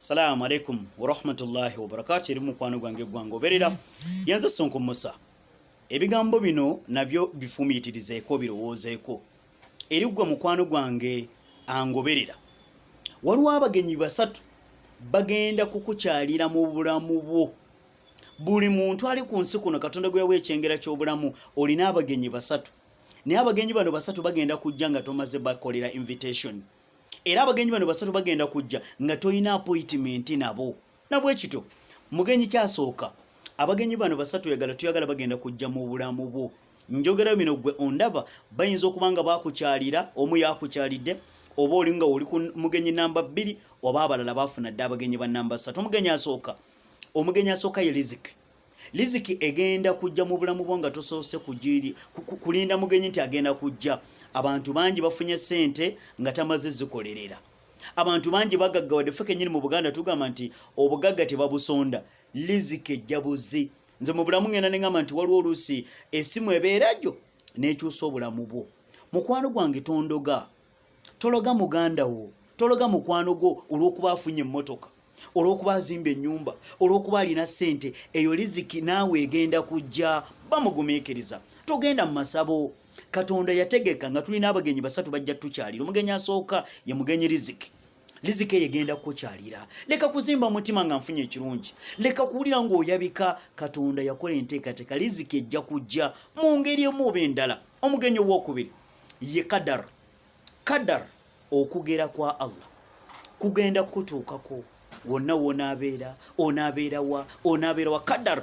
Assalamu alaikum wa rahmatullahi wa barakatuh. Eri mukwano gwange gwangoberera yanze Sonko Musa. Ebigambo bino nabyo bifumitirizeeko birowoozeeko. Eri gwa mukwano gwange angoberera. Waliwo abagenyi basatu bagenda kukukyalira mu bulamu bwo. Buli muntu ali ku nsi kuno Katonda gwe yawa ekyengera ky'obulamu olina abagenyi basatu. Naye abagenyi bano basatu bagenda kujja nga tomaze bakolera invitation. Era abagenyi bano basatu bagenda kujja nga toyina appointment nabo. Nabwe kito mugenyi kyasooka abagenyi bano basatu tuyagala bagenda kujja mu bulamu bwo. Njogera bino gwe ondaba bayinza okubanga bakukyalira omu yakukyalidde oba olinga oli ku mugenyi namba 2 oba abalala bafuna dda abagenyi ba namba 3. Omugenyi asooka ye Riziki egenda kujja mu bulamu bwo nga tosoose kulinda mugenyi nti agenda kujja. Abantu bangi bafunye sente nga tamaze zikolerera. Abantu bangi bagaggawadde feke nyini mu Buganda tugamba nti obugagga tebabusonda. Riziki ejja buzi. Nze mu bulamu ngenda nengamba nti waliwo oluusi essimu ebeerajo n'ekyusa obulamu bwo. Mukwano gwange tondoga. Tologa muganda wo. Tologa mukwano gwo olw'okuba afunye emmotoka, olw'okuba azimba ennyumba, olw'okuba alina sente. Eyo Riziki naawe egenda kujja. Bamugumiikiriza. Togenda mu masabo. Katonda yategeka nga tulina abagenyi basatu bajja tukyalira. Omugenyi asooka ye mugenyi Riziki yegenda kukyalira. Leka kuzimba mutima nga nfunye ekirungi. Leka kuwulira ng'oyabika. Katonda yakola enteekateeka. Riziki ejja kujja mu ngeri emu oba endala. Omugenyi ow'okubiri ye Kadar okugera kwa Allah kugenda kutuukako. Wonna wonaabeera, onaabeera wa Kadar.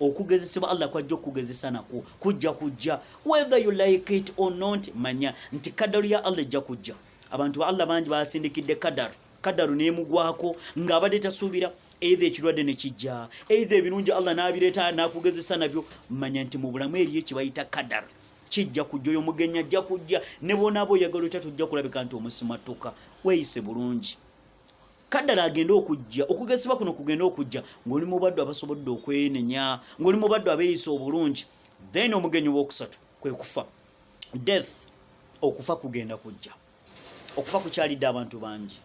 Okugezesebwa Allah kwajja okugezesa nako kujja whether you like it or not. Manya nti Kadar ya Allah ejja kujja. Abantu ba Allah bangi basindikidde Kadar neemugwako ng'abadde tasuubira either ekirwadde ne kijja, either ebirungi Allah n'abireeta n'akugezesa nabyo. Manya nti mu bulamu eriyo kibayita Kadar kijja kujja. Oyo mugenyi ajja kujja ne bonaabo oyagala otya tujja kulabika nti omusimatuka. Weeyise bulungi. Kadar agenda okujja. Okugezesebwa kuno kugenda okujja ng'oli mu baddu abasobodde okwenenya, ng'oli mu baddu abeeyisa obulungi. Then omugenyi w'okusatu kwe kufa. Death. Okufa kugenda kujja. Okufa kukyalidde abantu bangi.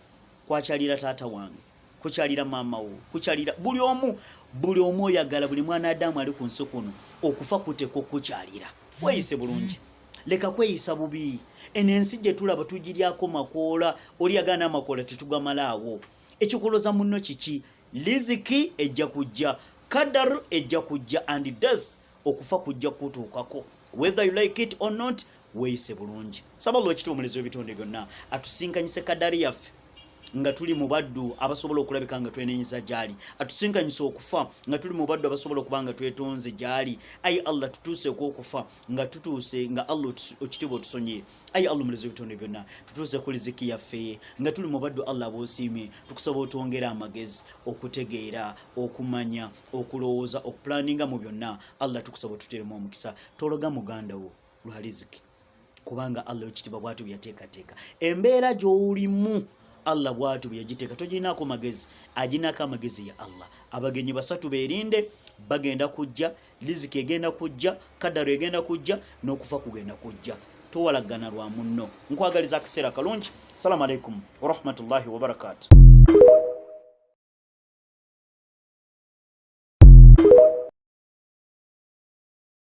Kwakyalira taata wange, kukyalira maama wo, kukyalira buli omu oyagala, buli mwana Adamu ali ku nsi kuno okufa kuteko kukyalira. Weeyise bulungi. Leka kweyisa bubi. Eno ensi gye tulaba tugiryako makoola. Oli yagana amakoola tetugamalaawo. Ekikoloza munno kiki? Riziki ejja kujja, Kadar ejja kujja, and death okufa kujja kutuukako. Whether you like it or not, weeyise bulungi. Saba Allah ekituumirizo ebitonde byonna atusinkanyise Kadari yaffe nga tuli mu baddu abasobola okulabika nga twenenyiza gyali. Atusinkanyise okufa nga tuli mu baddu abasobola okuba nga twetonze gyali. Ayi Allah tutuuse okufa nga tutuuse nga Allah ekitiibwa otusonyiye. Ayi Allah omulezi w'ebitonde byonna tutuuse ku Riziki yaffe nga tuli mu baddu Allah boosiimye. Tukusaba otwongera amagezi okutegeera, okumanya, okulowooza, okupulaninga mu byonna. Allah tukusaba otuteremu omukisa. Tologa muganda wo lwa Riziki kubanga Allah ekitiibwa bw'atu byateekateeka. Embeera gy'olimu Allah bwatu byagiteeka. Toginaako magezi, aginaako amagezi ya Allah. Abagenyi basatu beerinde, bagenda kujja. Riziki egenda kujja, Kadar egenda kujja, n'okufa kugenda kujja. Towalagana lwa munno. Nkwagaliza akaseera kalungi. Assalamu alaikum wa rahmatullahi wa barakatuh.